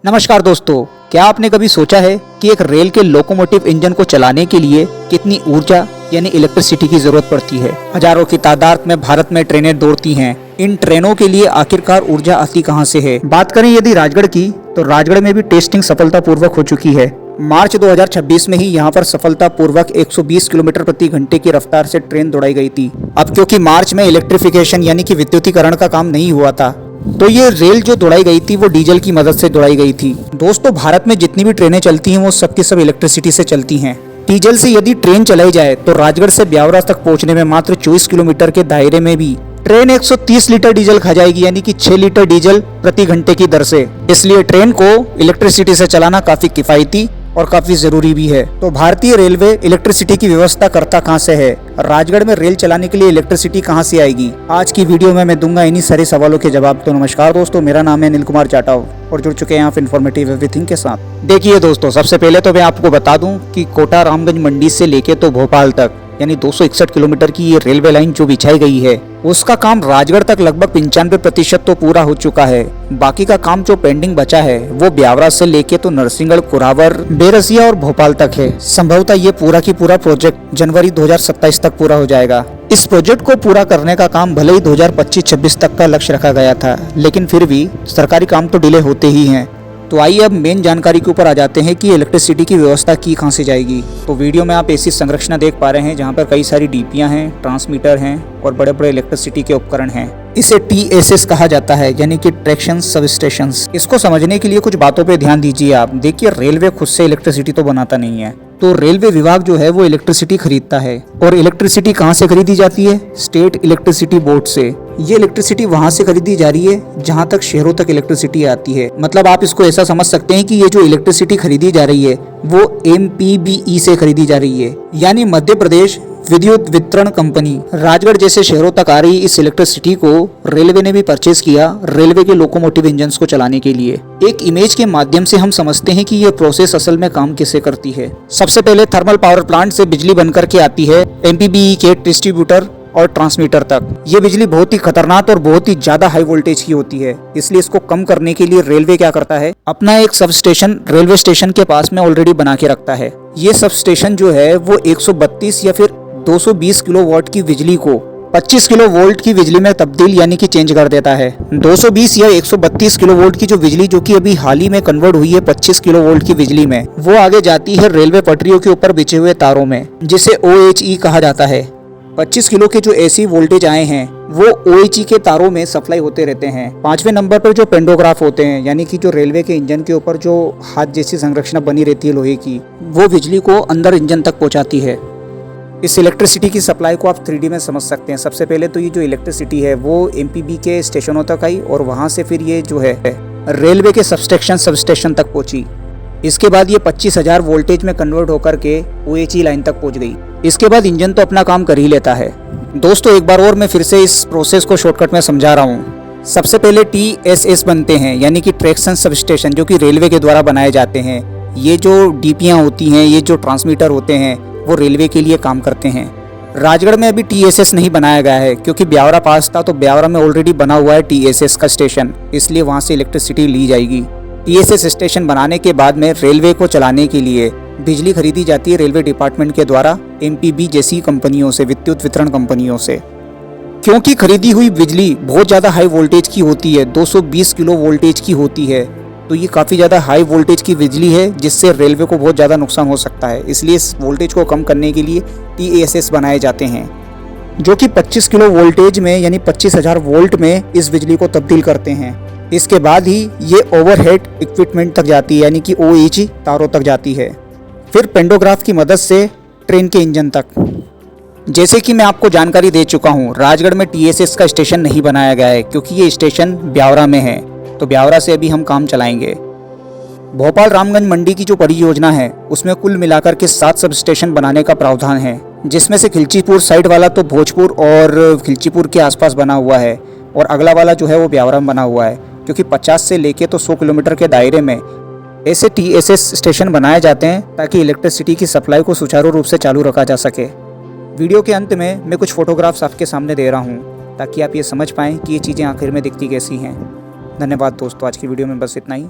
नमस्कार दोस्तों, क्या आपने कभी सोचा है कि एक रेल के लोकोमोटिव इंजन को चलाने के लिए कितनी ऊर्जा यानी इलेक्ट्रिसिटी की जरूरत पड़ती है। हजारों की तादाद में भारत में ट्रेनें दौड़ती हैं। इन ट्रेनों के लिए आखिरकार ऊर्जा आती कहां से है। बात करें यदि राजगढ़ की, तो राजगढ़ में भी टेस्टिंग सफलतापूर्वक हो चुकी है। मार्च 2026 में ही यहां पर सफलतापूर्वक 120 किलोमीटर प्रति घंटे की रफ्तार से ट्रेन दौड़ाई गई थी। अब क्योंकि मार्च में इलेक्ट्रिफिकेशन यानी कि विद्युतीकरण का काम नहीं हुआ था, तो ये रेल जो दौड़ाई गई थी वो डीजल की मदद से दौड़ाई गई थी। दोस्तों, भारत में जितनी भी ट्रेनें चलती हैं वो सबकी सब इलेक्ट्रिसिटी से चलती हैं। डीजल से यदि ट्रेन चलाई जाए तो राजगढ़ से ब्यावरा तक पहुंचने में मात्र 24 किलोमीटर के दायरे में भी ट्रेन 130 लीटर डीजल खा जाएगी, यानी कि 6 लीटर डीजल प्रति घंटे की दर से। इसलिए ट्रेन को इलेक्ट्रिसिटी से चलाना काफी किफायती और काफी जरूरी भी है। तो भारतीय रेलवे इलेक्ट्रिसिटी की व्यवस्था करता कहां से है, राजगढ़ में रेल चलाने के लिए इलेक्ट्रिसिटी कहां से आएगी, आज की वीडियो में मैं दूंगा इन्हीं सारे सवालों के जवाब। तो नमस्कार दोस्तों, मेरा नाम है अनिल कुमार जाटव और जुड़ चुके हैं आप इन्फॉर्मेटिव एवरीथिंग के साथ। देखिए दोस्तों, सबसे पहले तो मैं आपको बता दूं कि कोटा रामगंज मंडी से लेके तो भोपाल तक यानी 261 किलोमीटर की ये रेलवे लाइन जो बिछाई गई है, उसका काम राजगढ़ तक लगभग 95% तो पूरा हो चुका है। बाकी का काम जो पेंडिंग बचा है वो ब्यावरा से लेके तो नरसिंहगढ़, कुरावर, बेरसिया और भोपाल तक है। संभवतः ये पूरा की पूरा प्रोजेक्ट जनवरी 2027 तक पूरा हो जाएगा। इस प्रोजेक्ट को पूरा करने का काम भले ही 2025-26 तक का लक्ष्य रखा गया था, लेकिन फिर भी सरकारी काम तो डिले होते ही हैं। तो आइए अब मेन जानकारी के ऊपर आ जाते हैं कि इलेक्ट्रिसिटी की व्यवस्था की कहां से जाएगी। तो वीडियो में आप ऐसी संरचना देख पा रहे हैं जहां पर कई सारी डीपियां हैं, ट्रांसमीटर हैं और बड़े बड़े इलेक्ट्रिसिटी के उपकरण हैं। इसे TSS कहा जाता है, यानी कि ट्रैक्शन सब स्टेशन। इसको समझने के लिए कुछ बातों पे ध्यान दीजिए आप। देखिए, रेलवे खुद से इलेक्ट्रिसिटी तो बनाता नहीं है, तो रेलवे विभाग जो है वो इलेक्ट्रिसिटी खरीदता है। और इलेक्ट्रिसिटी कहाँ से खरीदी जाती है? स्टेट इलेक्ट्रिसिटी बोर्ड से। ये इलेक्ट्रिसिटी वहां से खरीदी जा रही है जहां तक शहरों तक इलेक्ट्रिसिटी आती है। मतलब आप इसको ऐसा समझ सकते हैं कि ये जो इलेक्ट्रिसिटी खरीदी जा रही है वो MPBE से खरीदी जा रही है, यानी मध्य प्रदेश विद्युत वितरण कंपनी। राजगढ़ जैसे शहरों तक आ रही इस इलेक्ट्रिसिटी को रेलवे ने भी परचेज किया रेलवे के लोकोमोटिव इंजन्स को चलाने के लिए। एक इमेज के माध्यम से हम समझते हैं कि ये प्रोसेस असल में काम कैसे करती है। सबसे पहले थर्मल पावर प्लांट से बिजली बनकर के आती है MPBE के डिस्ट्रीब्यूटर और ट्रांसमीटर तक। ये बिजली बहुत ही खतरनाक और बहुत ही ज्यादा हाई वोल्टेज की होती है, इसलिए इसको कम करने के लिए रेलवे क्या करता है, अपना एक सब स्टेशन रेलवे स्टेशन के पास में ऑलरेडी बना के रखता है। ये सब स्टेशन जो है वो 132 या फिर 220 किलोवाट की बिजली को 25 किलो वोल्ट की बिजली में तब्दील यानी कि चेंज कर देता है। 220 या 132 किलो वोल्ट की जो बिजली जो कि अभी हाल ही में कन्वर्ट हुई है 25 किलो वोल्ट की बिजली में, वो आगे जाती है रेलवे पटरियों के ऊपर बिछे हुए तारों में, जिसे OHE कहा जाता है। 25 किलो के जो AC वोल्टेज आए हैं वो OHE के तारों में सप्लाई होते रहते हैं। 5वें नंबर पर जो पेंडोग्राफ होते हैं, यानी कि जो रेलवे के इंजन के ऊपर जो हाथ जैसी संरचना बनी रहती है लोहे की, वो बिजली को अंदर इंजन तक पहुंचाती है। इस इलेक्ट्रिसिटी की सप्लाई को आप 3D में समझ सकते हैं। सबसे पहले तो ये जो इलेक्ट्रिसिटी है वो MPB के स्टेशनों तक आई और वहां से फिर ये जो है रेलवे के सबस्टेशन तक पहुंची। इसके बाद ये 25,000 वोल्टेज में कन्वर्ट होकर के OHE लाइन तक पहुंच गई। इसके बाद इंजन तो अपना काम कर ही लेता है। दोस्तों, एक बार और मैं फिर से इस प्रोसेस को शॉर्टकट में समझा रहा हूँ। सबसे पहले TSS बनते हैं, यानी कि ट्रैक्शन सब स्टेशन, जो कि रेलवे के द्वारा बनाए जाते हैं। ये जो डीपियाँ होती हैं, ये जो ट्रांसमीटर होते हैं, वो रेलवे के लिए काम करते हैं। राजगढ़ में अभी TSS नहीं बनाया गया है क्योंकि ब्यावरा पास था, तो ब्यावरा में ऑलरेडी बना हुआ है TSS का स्टेशन, इसलिए वहां से इलेक्ट्रिसिटी ली जाएगी। TSS स्टेशन बनाने के बाद में रेलवे को चलाने के लिए बिजली खरीदी जाती है रेलवे डिपार्टमेंट के द्वारा MPB जैसी कंपनियों से, विद्युत वितरण कंपनियों से। क्योंकि खरीदी हुई बिजली बहुत ज़्यादा हाई वोल्टेज की होती है, 220 किलो वोल्टेज की होती है, तो ये काफ़ी ज़्यादा हाई वोल्टेज की बिजली है जिससे रेलवे को बहुत ज़्यादा नुकसान हो सकता है। इसलिए इस वोल्टेज को कम करने के लिए TSS बनाए जाते हैं, जो कि 25 किलो वोल्टेज में यानी 25,000 वोल्ट में इस बिजली को तब्दील करते हैं। इसके बाद ही ये ओवरहेड इक्विपमेंट तक जाती है, यानी कि OHE तारों तक जाती है, फिर पेंडोग्राफ की मदद से ट्रेन के इंजन तक। जैसे कि मैं आपको जानकारी दे चुका हूँ, राजगढ़ में TSS का स्टेशन नहीं बनाया गया है क्योंकि ये स्टेशन ब्यावरा में है, तो ब्यावरा से अभी हम काम चलाएंगे। भोपाल रामगंज मंडी की जो परियोजना है उसमें कुल मिलाकर के 7 सब स्टेशन बनाने का प्रावधान है, जिसमें से खिलचीपुर साइड वाला तो भोजपुर और खिलचीपुर के आसपास बना हुआ है और अगला वाला जो है वो ब्यावरा में बना हुआ है, क्योंकि 50 से लेके तो 100 किलोमीटर के दायरे में ऐसे TSS स्टेशन बनाए जाते हैं ताकि इलेक्ट्रिसिटी की सप्लाई को सुचारू रूप से चालू रखा जा सके। वीडियो के अंत में मैं कुछ फोटोग्राफ्स आपके सामने दे रहा हूँ ताकि आप ये समझ पाएँ कि ये चीज़ें आखिर में दिखती कैसी हैं। धन्यवाद दोस्तों, आज की वीडियो में बस इतना ही।